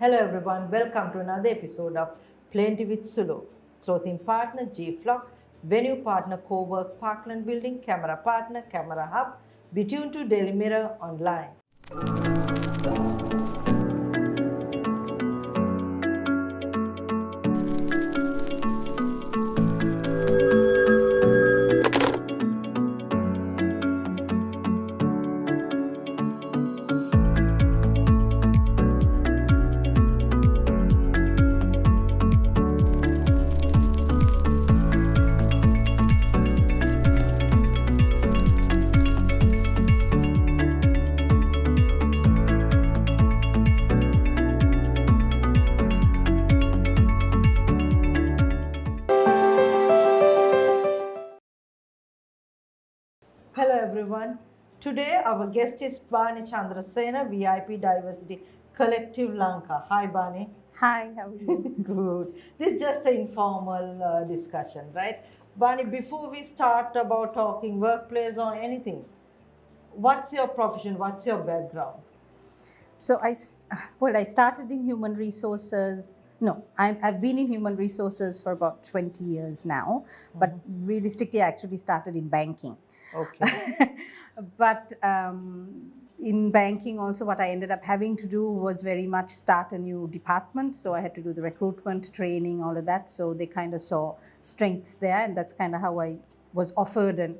Hello everyone, welcome to another episode of Plenty with Sulo. Clothing partner G-Flock, venue partner Co-work Parkland Building, camera partner Camera Hub. Be tuned to Daily Mirror online. Hello everyone. Today our guest is Bani Chandrasena, VIP Diversity Collective Lanka. Hi Bani. Hi, how are you? Good. This is just an informal discussion, right? Bani, before we start about talking workplace or anything, what's your profession? What's your background? So I started in human resources. No, I've been in human resources for about 20 years now, but realistically, I actually started in banking. Okay. But in banking also, what I ended up having to do was very much start a new department. So I had to do the recruitment, training, all of that. So they kind of saw strengths there, and that's kind of how I was offered an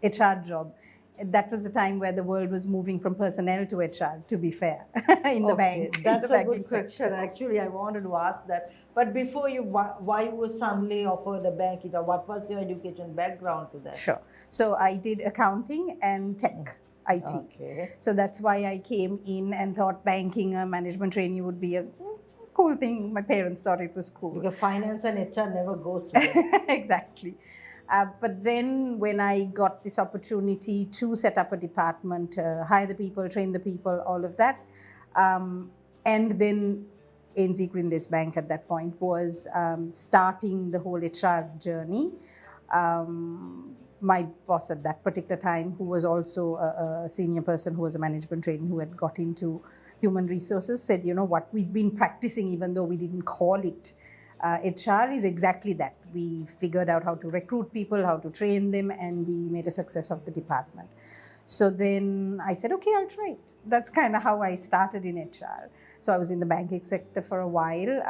HR job. That was the time where the world was moving from personnel to HR, to be fair, in the bank. That's the a good question. Actually, I wanted to ask that. But before you, why you were suddenly offered a bank? What was your education background to that? Sure. So I did accounting and tech, IT. Okay. So that's why I came in and thought banking, a management trainee would be a cool thing. My parents thought it was cool. Because finance and HR never goes together. Exactly. But then when I got this opportunity to set up a department, hire the people, train the people, all of that, and then ANZ Grindis Bank at that point was starting the whole HR journey. My boss at that particular time, who was also a senior person who was a management trainee who had got into human resources, said, you know what, we've been practicing even though we didn't call it HR is exactly that. We figured out how to recruit people, how to train them, and we made a success of the department. So then I said, okay, I'll try it. That's kind of how I started in HR. So I was in the banking sector for a while.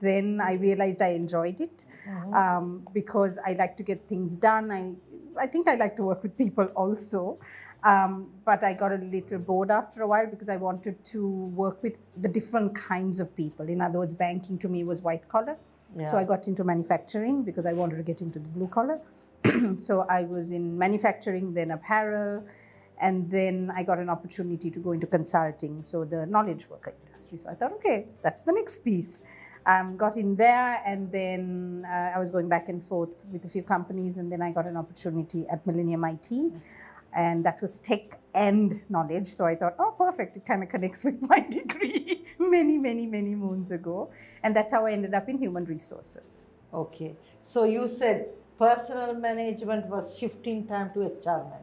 Then I realized I enjoyed it because I like to get things done. I think I like to work with people also. But I got a little bored after a while because I wanted to work with the different kinds of people. In other words, banking to me was white collar. Yeah. So I got into manufacturing because I wanted to get into the blue collar. So I was in manufacturing, then apparel, and then I got an opportunity to go into consulting, so the knowledge worker industry. So I thought, okay, that's the next piece. Got in there, and then I was going back and forth with a few companies, and then I got an opportunity at Millennium IT. And that was tech and knowledge. So I thought, oh, perfect. It kind of connects with my degree many, many, many moons ago. And that's how I ended up in human resources. Okay. So you said personal management was shifting time to HR management.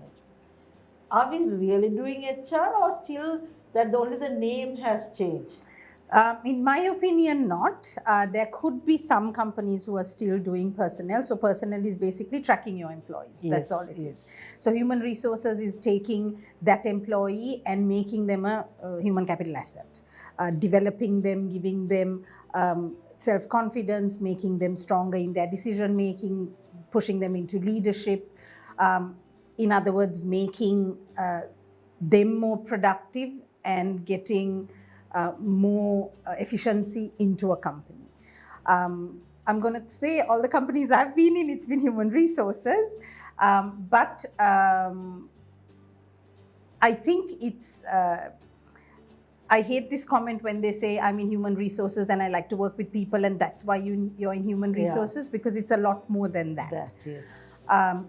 Are we really doing HR, or still that only the name has changed? In my opinion, not. There could be some companies who are still doing personnel. So personnel is basically tracking your employees. That's all it is. So human resources is taking that employee and making them a human capital asset, developing them, giving them self-confidence, making them stronger in their decision-making, pushing them into leadership. In other words, making them more productive and getting more efficiency into a company. I'm going to say all the companies I've been in, it's been human resources. But I think it's, I hate this comment when they say I'm in human resources and I like to work with people and that's why you're in human resources, because it's a lot more than that. That is.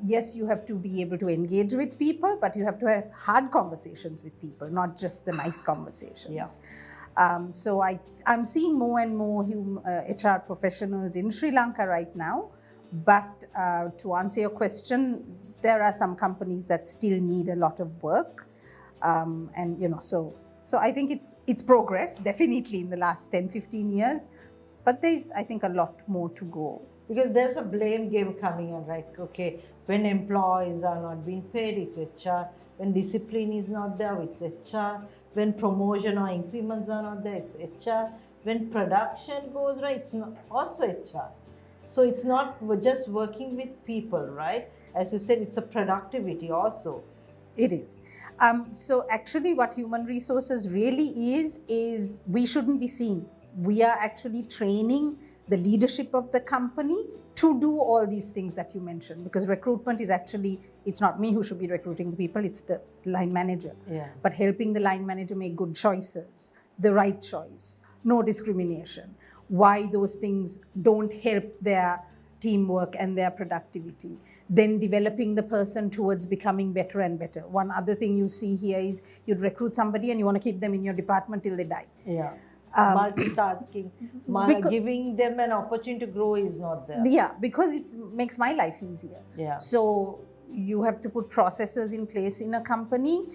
Yes, you have to be able to engage with people, but you have to have hard conversations with people, not just the nice conversations. Yeah. So I'm seeing more and more HR professionals in Sri Lanka right now. But to answer your question, there are some companies that still need a lot of work. And, so So I think it's progress, definitely in the last 10, 15 years. But there's, I think, a lot more to go. Because there's a blame game coming in, right? Okay, when employees are not being paid, it's HR. When discipline is not there, it's HR. When promotion or increments are not there, it's HR. When production goes right, it's not, also HR. So it's not just working with people, right? As you said, it's a productivity also. It is. So actually what human resources really is we shouldn't be seen. We are actually training the leadership of the company to do all these things that you mentioned, because recruitment is actually, it's not me who should be recruiting the people, it's the line manager. Yeah. But helping the line manager make good choices, the right choice, no discrimination, why those things don't help their teamwork and their productivity, then developing the person towards becoming better and better. One other thing you see here is you'd recruit somebody and you want to keep them in your department till they die. Yeah. Multitasking, giving them an opportunity to grow is not there. Yeah, because it makes my life easier. Yeah. So you have to put processes in place in a company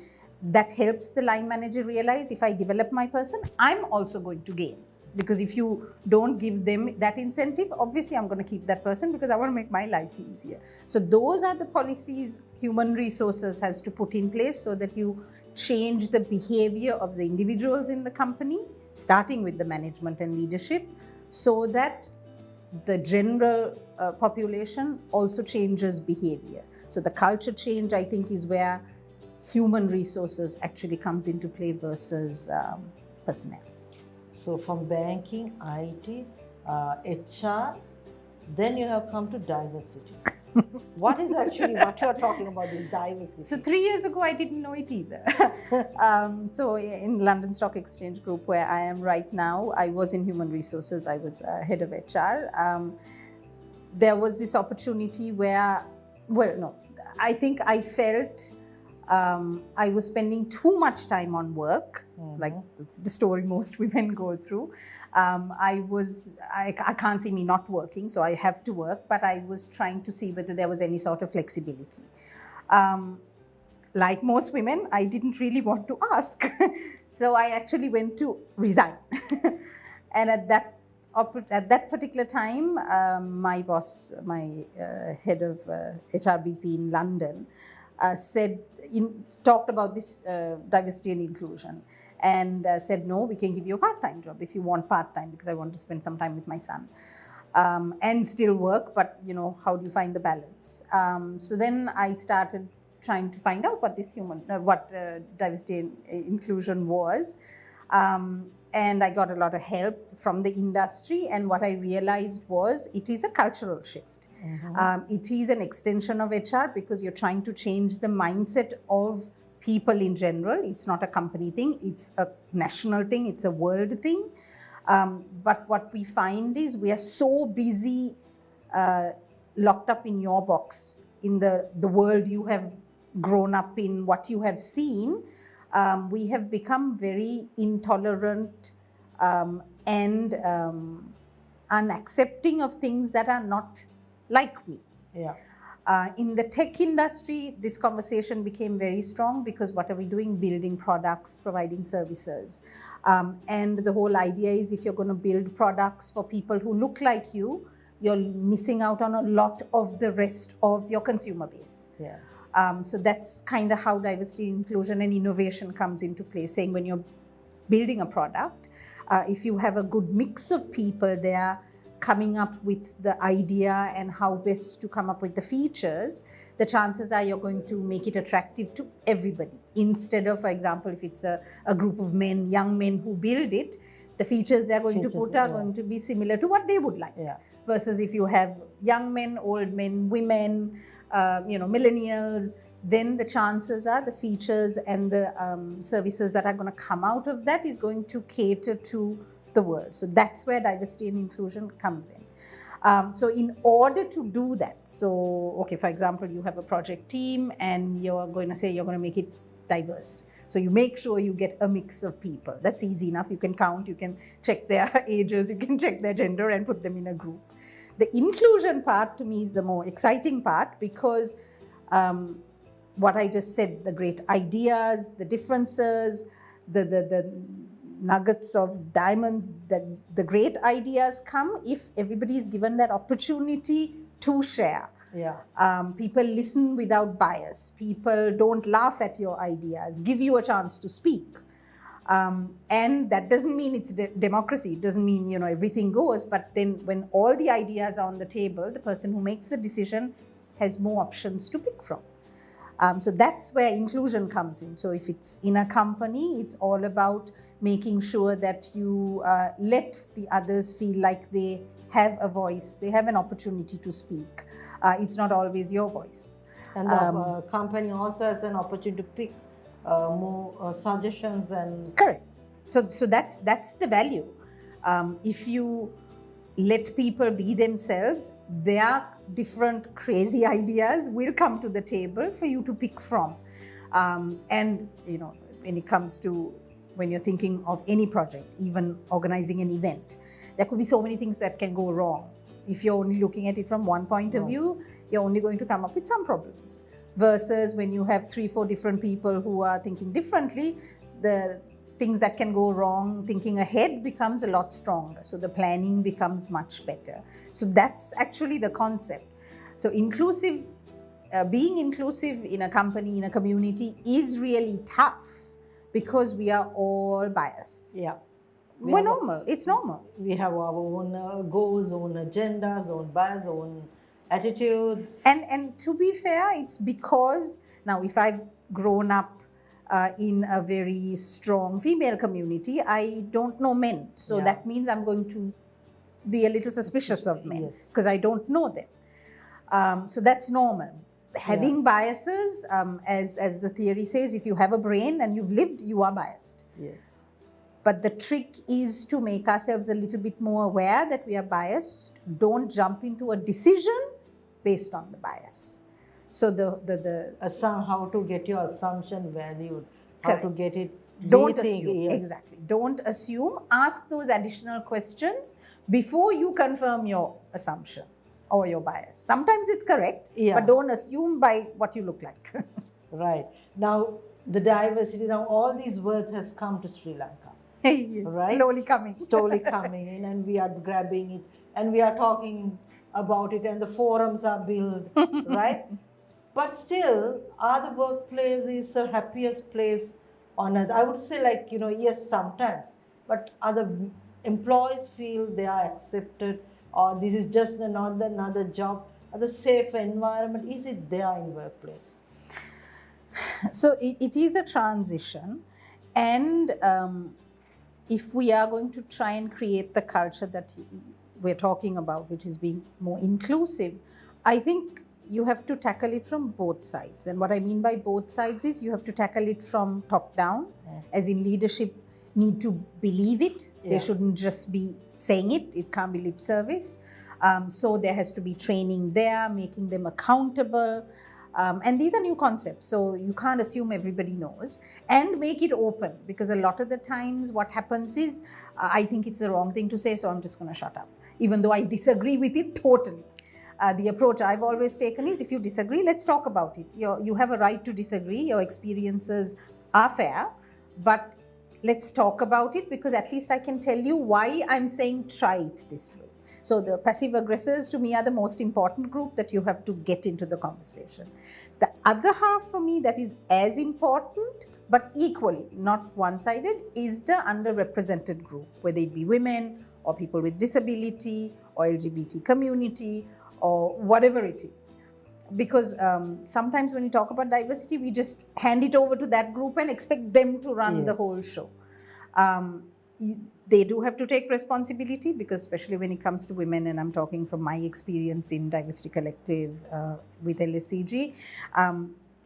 that helps the line manager realize, if I develop my person, I'm also going to gain. Because if you don't give them that incentive, obviously I'm going to keep that person because I want to make my life easier. So those are the policies human resources has to put in place so that you change the behavior of the individuals in the company, starting with the management and leadership, so that the general population also changes behavior. So the culture change, I think, is where human resources actually comes into play versus personnel. So from banking, IT, HR, then you have come to diversity. What is actually what you're talking about, this diversity? So 3 years ago, I didn't know it either. So in London Stock Exchange Group, where I am right now, I was in human resources. I was head of HR. There was this opportunity where, well, no, I think I felt I was spending too much time on work, like the story most women go through. I can't see me not working, so I have to work, but I was trying to see whether there was any sort of flexibility. Like most women, I didn't really want to ask. So I actually went to resign. And at that particular time, my boss, my head of HRBP in London, talked about this diversity and inclusion, and said, no, we can give you a part-time job if you want part-time, because I want to spend some time with my son and still work, but how do you find the balance? So then I started trying to find out what this diversity and inclusion was, and I got a lot of help from the industry, and what I realized was it is a cultural shift. It is an extension of HR, because you're trying to change the mindset of people in general. It's not a company thing, it's a national thing, it's a world thing. But what we find is we are so busy locked up in your box, in the world you have grown up in, what you have seen. We have become very intolerant and unaccepting of things that are not like me. Yeah. In the tech industry, this conversation became very strong, because what are we doing? Building products, providing services. And the whole idea is, if you're going to build products for people who look like you, you're missing out on a lot of the rest of your consumer base. Yeah. So that's kind of how diversity, inclusion, and innovation comes into play, saying when you're building a product, if you have a good mix of people there, coming up with the idea and how best to come up with the features, the chances are you're going to make it attractive to everybody. Instead of, for example, if it's a group of men, young men who build it, the features they're going to put are going to be similar to what they would like. Yeah. Versus if you have young men, old men, women, millennials, then the chances are the features and the services that are going to come out of that is going to cater to the world. So that's where diversity and inclusion comes in. So in order to do that, for example, you have a project team and you're going to say you're going to make it diverse. So you make sure you get a mix of people. That's easy enough. You can count, you can check their ages, you can check their gender and put them in a group. The inclusion part to me is the more exciting part, because what I just said, the great ideas, the differences, the nuggets of diamonds, the great ideas come if everybody is given that opportunity to share. Yeah. People listen without bias. People don't laugh at your ideas, give you a chance to speak. And that doesn't mean it's democracy. It doesn't mean, everything goes. But then when all the ideas are on the table, the person who makes the decision has more options to pick from. So that's where inclusion comes in. So if it's in a company, it's all about making sure that you let the others feel like they have a voice, they have an opportunity to speak. It's not always your voice. And the company also has an opportunity to pick more suggestions and... Correct. So that's the value. If you let people be themselves, their different crazy ideas will come to the table for you to pick from. And when it comes to when you're thinking of any project, even organizing an event, there could be so many things that can go wrong. If you're only looking at it from one point of view, you're only going to come up with some problems. Versus when you have 3-4 different people who are thinking differently, the things that can go wrong, thinking ahead becomes a lot stronger. So the planning becomes much better. So that's actually the concept. So being inclusive in a company, in a community is really tough because we are all biased. Yeah. We're normal. It's normal. We have our own goals, own agendas, own bias, own attitudes. And to be fair, it's because now if I've grown up in a very strong female community, I don't know men. So that means I'm going to be a little suspicious of men because I don't know them. So that's normal. Having biases, as the theory says, if you have a brain and you've lived, you are biased. Yes. But the trick is to make ourselves a little bit more aware that we are biased. Don't jump into a decision based on the bias. So how to get your assumption valued, how to get it. Don't assume. Exactly. Don't assume. Ask those additional questions before you confirm your assumption or your bias. Sometimes it's correct, but don't assume by what you look like. Right. Now, the diversity, now all these words has come to Sri Lanka. Yes, right? Slowly coming. Slowly coming in, and we are grabbing it and we are talking about it and the forums are built, right? But still, are the workplaces the happiest place on earth? I would say yes, sometimes. But other employees feel they are accepted, or this is just another job, or the safe environment. Is it there in workplace? So it is a transition. And if we are going to try and create the culture that we're talking about, which is being more inclusive, I think you have to tackle it from both sides. And what I mean by both sides is you have to tackle it from top down, as in leadership need to believe it. They shouldn't just be saying it. It can't be lip service. So there has to be training there, making them accountable. And these are new concepts, so you can't assume everybody knows. And make it open, because a lot of the times what happens is, I think it's the wrong thing to say, so I'm just going to shut up, even though I disagree with it totally. The approach I've always taken is, if you disagree, let's talk about it. You have a right to disagree. Your experiences are fair, but let's talk about it, because at least I can tell you why I'm saying try it this way. So the passive aggressors to me are the most important group that you have to get into the conversation. The other half for me that is as important, but equally not one-sided, is the underrepresented group, whether it be women or people with disability or LGBT community or whatever it is. Because sometimes when we talk about diversity, we just hand it over to that group and expect them to run the whole show. They do have to take responsibility, because especially when it comes to women, and I'm talking from my experience in Diversity Collective with LSCG,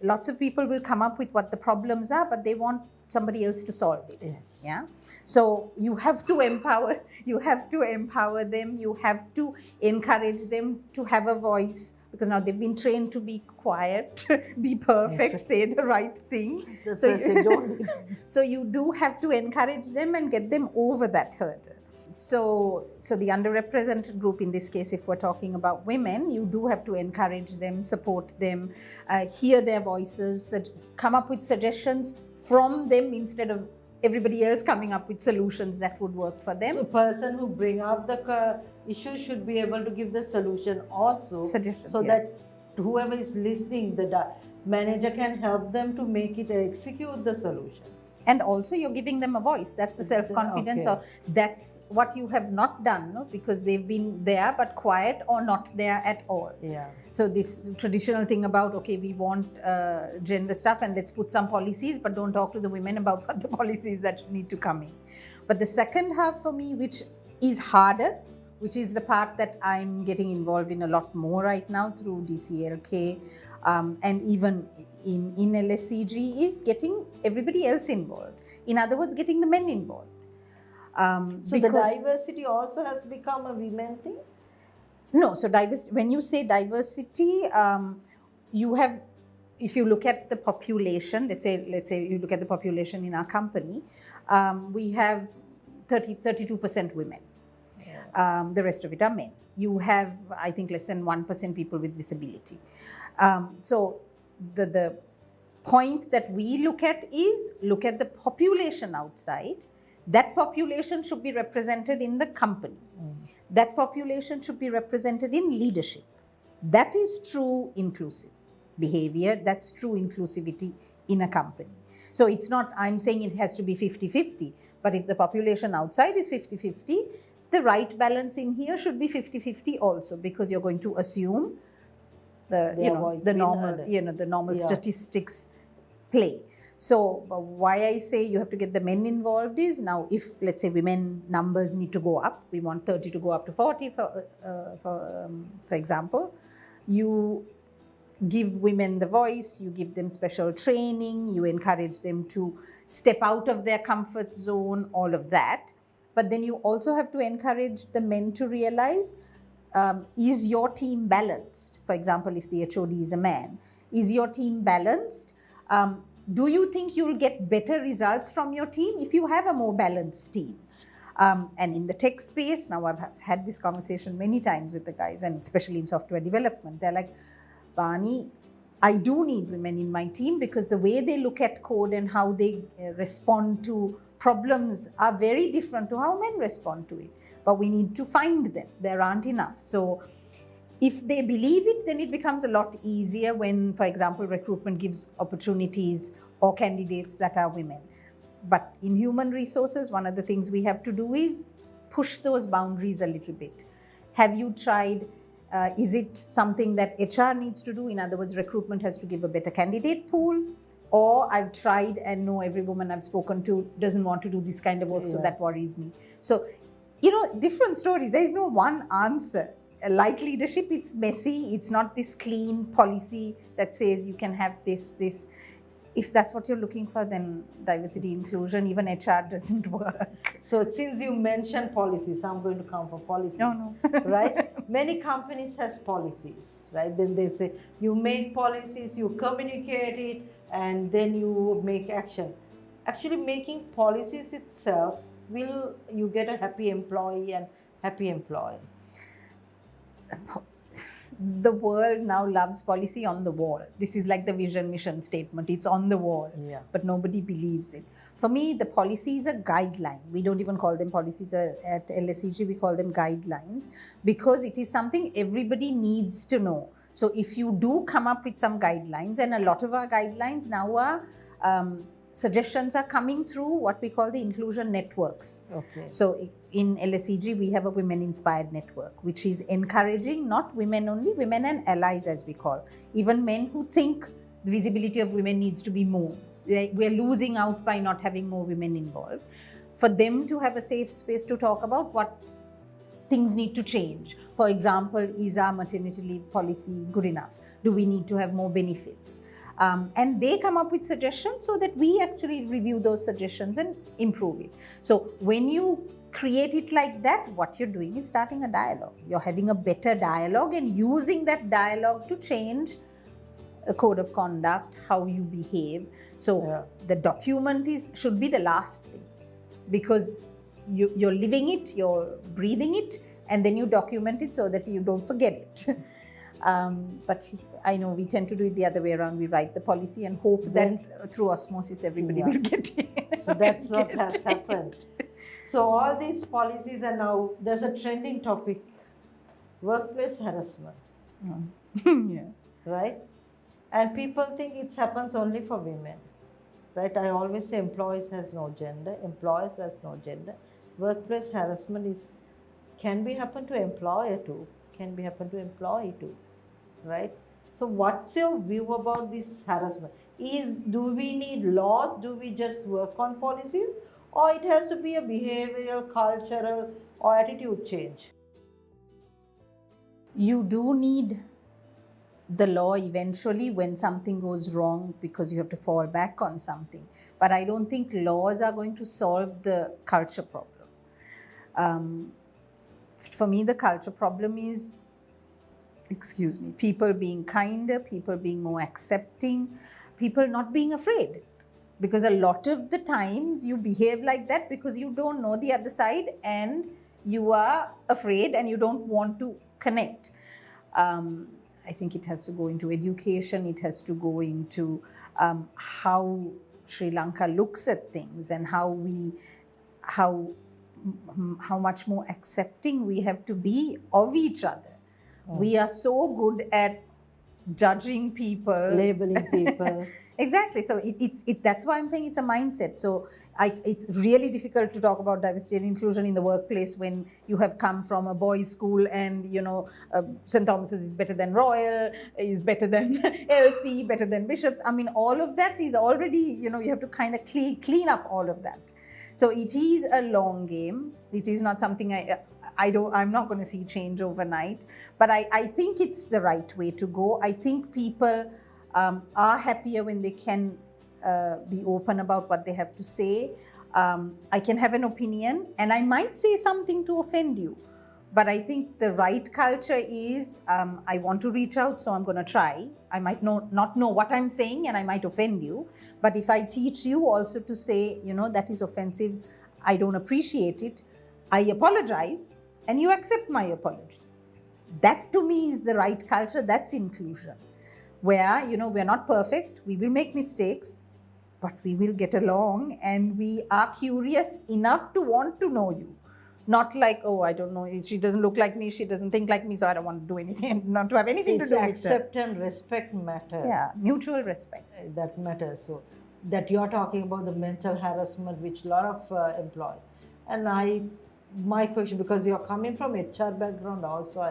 lots of people will come up with what the problems are, but they want somebody else to solve it. Yeah. So you have to empower. You have to empower them. You have to encourage them to have a voice, because now they've been trained to be quiet, be perfect, say the right thing. So you do have to encourage them and get them over that hurdle. So the underrepresented group, in this case, if we're talking about women, you do have to encourage them, support them, hear their voices, come up with suggestions from them instead of everybody else coming up with solutions that would work for them. So person who bring up the issue should be able to give the solution also, Suggestions, so yeah. that whoever is listening, the manager can help them to make it execute the solution. And also you're giving them a voice. That's the self-confidence, Okay. or that's what you have not done, no? Because they've been there but quiet or not there at all. Yeah. So this traditional thing about, okay, we want gender stuff and let's put some policies, but don't talk to the women about what the policies that need to come in. But the second half for me, which is harder, which is the part that I'm getting involved in a lot more right now through DCLK, and even in LSCG, is getting everybody else involved. In other words, getting the men involved. So the diversity also has become a women thing? No, so when you say diversity, you have, if you look at the population, let's say you look at the population in our company, we have 32% women. Yeah. The rest of it are men. You have, I think, less than 1% people with disability. So the point that we look at is, look at the population outside. That population should be represented in the company. That population should be represented in leadership. That is true inclusive behavior. That's true inclusivity in a company. So it's not, I'm saying it has to be 50-50, but if the population outside is 50-50, the right balance in here should be 50-50 also, because you're going to assume the normal Yeah. statistics play. So why I say you have to get the men involved is, now if, let's say, women numbers need to go up, we want 30 to go up to 40 for example, you give women the voice, you give them special training, you encourage them to step out of their comfort zone, all of that. But then you also have to encourage the men to realize, is your team balanced? For example, if the HOD is a man, is your team balanced? Do you think you'll get better results from your team if you have a more balanced team? And in the tech space, now I've had this conversation many times with the guys, and especially in software development, they're like, Bani, I do need women in my team, because the way they look at code and how they respond to problems are very different to how men respond to it. But we need to find them. There aren't enough. So if they believe it, then it becomes a lot easier when, for example, recruitment gives opportunities or candidates that are women. But in human resources, one of the things we have to do is push those boundaries a little bit. Have you tried, is it something that HR needs to do? In other words, recruitment has to give a better candidate pool. Or I've tried and know every woman I've spoken to doesn't want to do this kind of work, so that worries me. So, different stories. There is no one answer. Like leadership, it's messy. It's not this clean policy that says you can have this. If that's what you're looking for, then diversity, inclusion, even HR doesn't work. So since you mentioned policies, I'm going to come for policies. No. Right? Many companies has policies, right? Then they say, you make policies, you communicate it, and then you make action. Actually, making policies itself, will you get a happy employee and happy employee? The world now loves policy on the wall. This is like the vision mission statement. It's on the wall, but nobody believes it. For me, the policy is a guideline. We don't even call them policies at LSCG. We call them guidelines, because it is something everybody needs to know. So if you do come up with some guidelines, and a lot of our guidelines now are suggestions are coming through what we call the inclusion networks. Okay. So in LSEG, we have a women-inspired network, which is encouraging not women only, women and allies, as we call. Even men who think the visibility of women needs to be more. We're losing out by not having more women involved. For them to have a safe space to talk about what things need to change. For example, is our maternity leave policy good enough? Do we need to have more benefits? And they come up with suggestions so that we actually review those suggestions and improve it. So when you create it like that, what you're doing is starting a dialogue. You're having a better dialogue and using that dialogue to change a code of conduct, how you behave. So the document should be the last thing, because you're living it, you're breathing it, and then you document it so that you don't forget it. But I know we tend to do it the other way around. We write the policy and hope that through osmosis everybody will get it. So that's what has happened. So all these policies are now, there's a trending topic, workplace harassment, Yeah. right? And people think it happens only for women, right? I always say employees has no gender, employers has no gender. Workplace harassment can be happen to employer too, can be happen to employee too, right? So what's your view about this harassment? Do we need laws? Do we just work on policies? Or it has to be a behavioral, cultural, or attitude change? You do need the law eventually when something goes wrong, because you have to fall back on something. But I don't think laws are going to solve the culture problem. For me, the culture problem is, people being kinder, people being more accepting, people not being afraid. Because a lot of the times you behave like that because you don't know the other side and you are afraid and you don't want to connect. I think it has to go into education, it has to go into how Sri Lanka looks at things and how much more accepting we have to be of each other. We are so good at judging people, labeling people. Exactly. So that's why I'm saying it's a mindset. So it's really difficult to talk about diversity and inclusion in the workplace when you have come from a boys' school and, St. Thomas's is better than Royal, is better than LC, better than Bishops. I mean, all of that is already, you have to kind of clean up all of that. So it is a long game. It is not something I'm not going to see change overnight, but I think it's the right way to go. I think people are happier when they can be open about what they have to say. I can have an opinion and I might say something to offend you, but I think the right culture is I want to reach out, so I'm going to try. I might not know what I'm saying and I might offend you, but if I teach you also to say, that is offensive, I don't appreciate it, I apologize and you accept my apology. That to me is the right culture. That's inclusion. Where, we're not perfect, we will make mistakes, but we will get along and we are curious enough to want to know you. Not like, oh, I don't know, she doesn't look like me, she doesn't think like me, so I don't want to do anything, not to have anything to do with her. Accept and respect matters. Yeah, mutual respect. That matters. So that you're talking about the mental harassment, which a lot of employ. And my question, because you're coming from HR background also,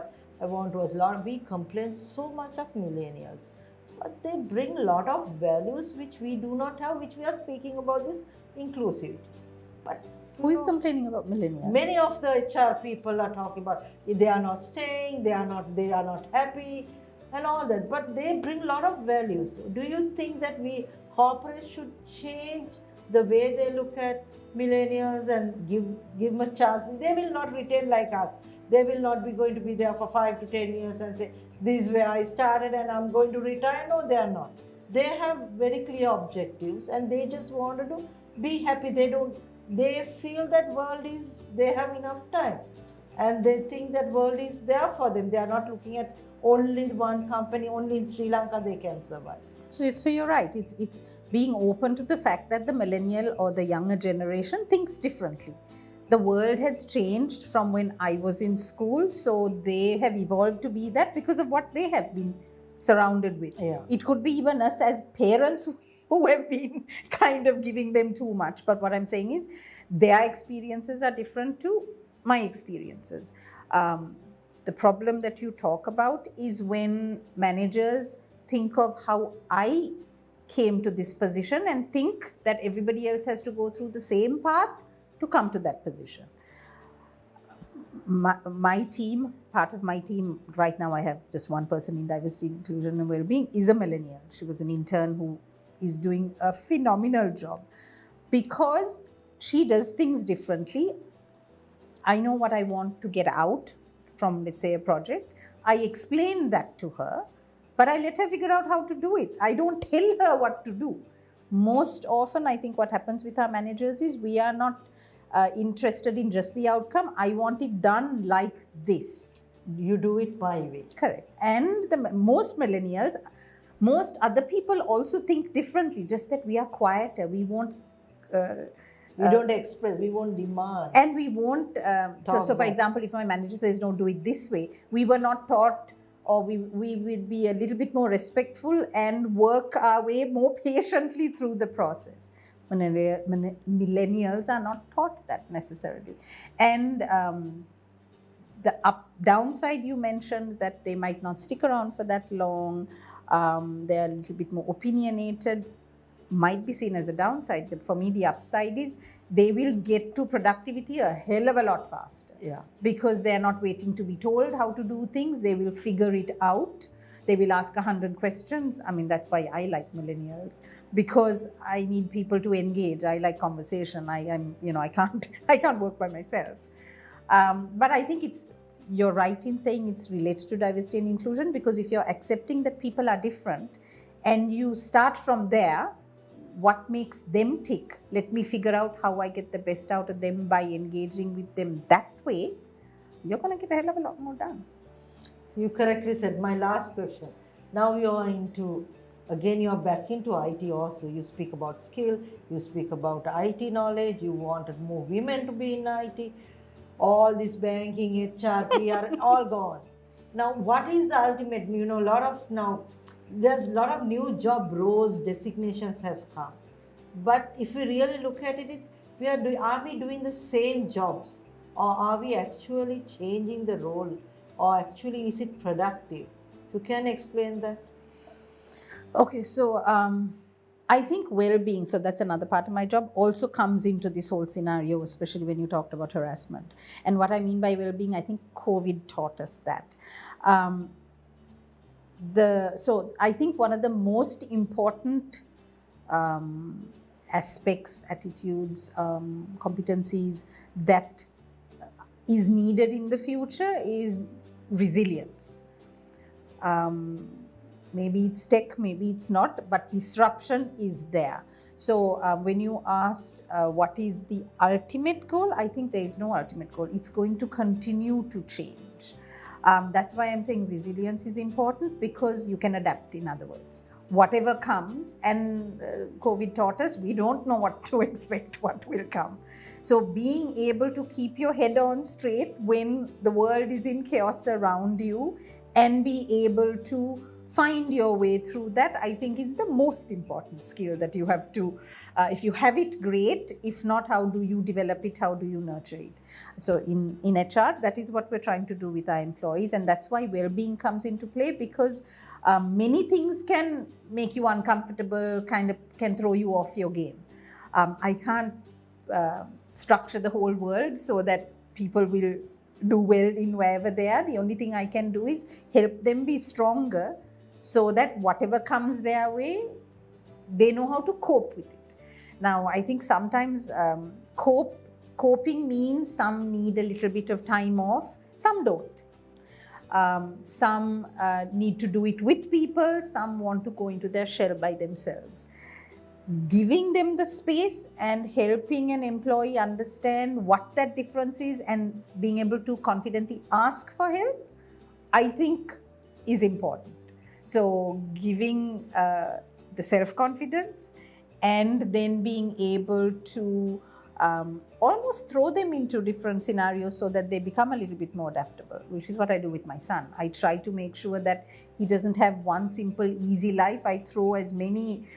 I want to, we complain so much of millennials. But they bring a lot of values which we do not have, which we are speaking about this inclusivity. But who is complaining about millennials? Many of the HR people are talking about they are not staying, they are not happy, and all that. But they bring a lot of values. Do you think that corporates should change the way they look at millennials and give them a chance? They will not retain like us. They will not be going to be there for 5 to 10 years and say, this is where I started and I'm going to retire. No, they are not. They have very clear objectives and they just want to be happy. They feel that they have enough time and they think that world is there for them. They are not looking at only one company, only in Sri Lanka they can survive. So you're right. It's being open to the fact that the millennial or the younger generation thinks differently. The world has changed from when I was in school, so they have evolved to be that because of what they have been surrounded with. Yeah. It could be even us as parents who have been kind of giving them too much. But what I'm saying is their experiences are different to my experiences. The problem that you talk about is when managers think of how I came to this position and think that everybody else has to go through the same path to come to that position. My team, part of my team, right now I have just one person in diversity, inclusion and well-being, is a millennial. She was an intern who is doing a phenomenal job because she does things differently. I know what I want to get out from, let's say, a project. I explain that to her, but I let her figure out how to do it. I don't tell her what to do. Most often, I think what happens with our managers is we are not interested in just the outcome. I want it done like this. You do it my way. Correct. And most millennials, most other people also think differently, just that we are quieter. We won't. We don't express, we won't demand. And we won't. So for back. example, if my manager says, no, do it this way, we were not taught, or we would be a little bit more respectful and work our way more patiently through the process. Millennials are not taught that necessarily. And the downside, you mentioned that they might not stick around for that long. They're a little bit more opinionated, might be seen as a downside. But for me, the upside is they will get to productivity a hell of a lot faster. Yeah. Because they're not waiting to be told how to do things. They will figure it out. They will ask 100 questions. I mean, that's why I like millennials, because I need people to engage. I like conversation. I can't work by myself. But I think you're right in saying it's related to diversity and inclusion, because if you're accepting that people are different and you start from there, what makes them tick? Let me figure out how I get the best out of them by engaging with them that way. You're going to get a hell of a lot more done. You correctly said. My last question. Now you're back into IT also. You speak about skill, you speak about IT knowledge, you wanted more women to be in IT. All this banking, HR, PR, all gone. Now, what is the ultimate? There's a lot of new job roles, designations has come. But if we really look at it, are we doing the same jobs? Or are we actually changing the role? Or actually, is it productive? You can explain that? Okay, so I think well-being, so that's another part of my job, also comes into this whole scenario, especially when you talked about harassment. And what I mean by well-being, I think COVID taught us that. So I think one of the most important aspects, attitudes, competencies that is needed in the future is resilience. Maybe it's tech, maybe it's not, but disruption is there. So when you asked what is the ultimate goal, I think there is no ultimate goal. It's going to continue to change. That's why I'm saying resilience is important, because you can adapt, in other words. Whatever comes, and COVID taught us, we don't know what to expect, what will come. So being able to keep your head on straight when the world is in chaos around you, and be able to find your way through that, I think is the most important skill that you have to, if you have it, great. If not, how do you develop it? How do you nurture it? So in HR, that is what we're trying to do with our employees. And that's why well-being comes into play, because many things can make you uncomfortable, can throw you off your game. I can't structure the whole world so that people will do well in wherever they are. The only thing I can do is help them be stronger, so that whatever comes their way, they know how to cope with it. Now, I think sometimes coping means some need a little bit of time off, some don't. Some need to do it with people, some want to go into their shell by themselves. Giving them the space and helping an employee understand what that difference is, and being able to confidently ask for help, I think is important. So giving the self-confidence, and then being able to almost throw them into different scenarios so that they become a little bit more adaptable, which is what I do with my son. I try to make sure that he doesn't have one simple, easy life. I throw as many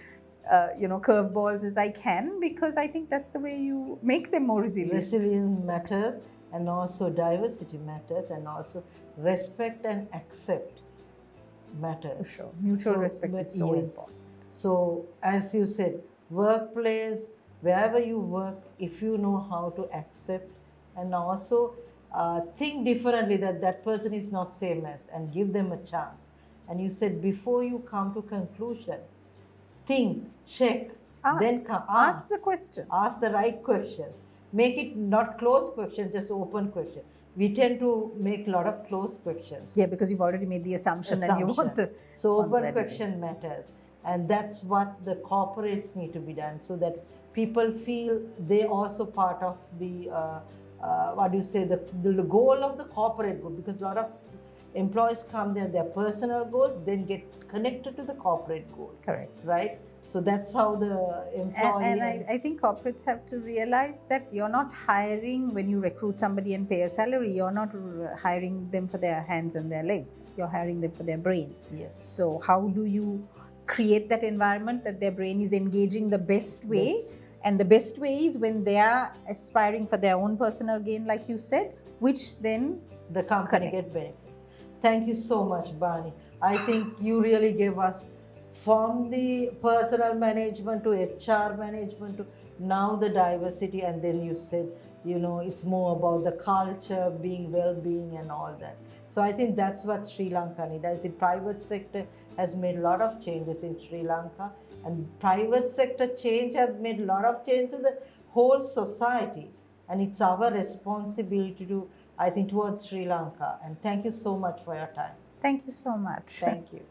curveballs as I can, because I think that's the way you make them more resilient. Resilience matters, and also diversity matters, and also respect and accept matters. Sure. Mutual respect is so important. So, as you said, workplace, wherever you work, if you know how to accept and also think differently, that person is not same as, and give them a chance. And you said before you come to conclusion, think, check, then come. Ask the question. Ask the right questions. Make it not closed questions, just open questions. We tend to make a lot of closed questions. Yeah, because you've already made the assumption. And you want the... So open question matters. And that's what the corporates need to be done, so that people feel they also part of the what do you say, the goal of the corporate goal, because a lot of employees come there, their personal goals, then get connected to the corporate goals. Correct. Right? So that's how the employee... And I think corporates have to realize that you're not hiring, when you recruit somebody and pay a salary, you're not hiring them for their hands and their legs. You're hiring them for their brain. Yes. So how do you create that environment that their brain is engaging the best way? Yes. And the best way is when they are aspiring for their own personal gain, like you said, which then the company connects. gets benefit. Thank you so much, Bani. I think you really gave us from the personal management to HR management to now the diversity, and then you said, you know, it's more about the culture, being well-being and all that. So I think that's what Sri Lanka needs. The private sector has made a lot of changes in Sri Lanka, and private sector change has made a lot of change to the whole society, and it's our responsibility to, I think, towards Sri Lanka. And thank you so much for your time. Thank you so much. Thank you.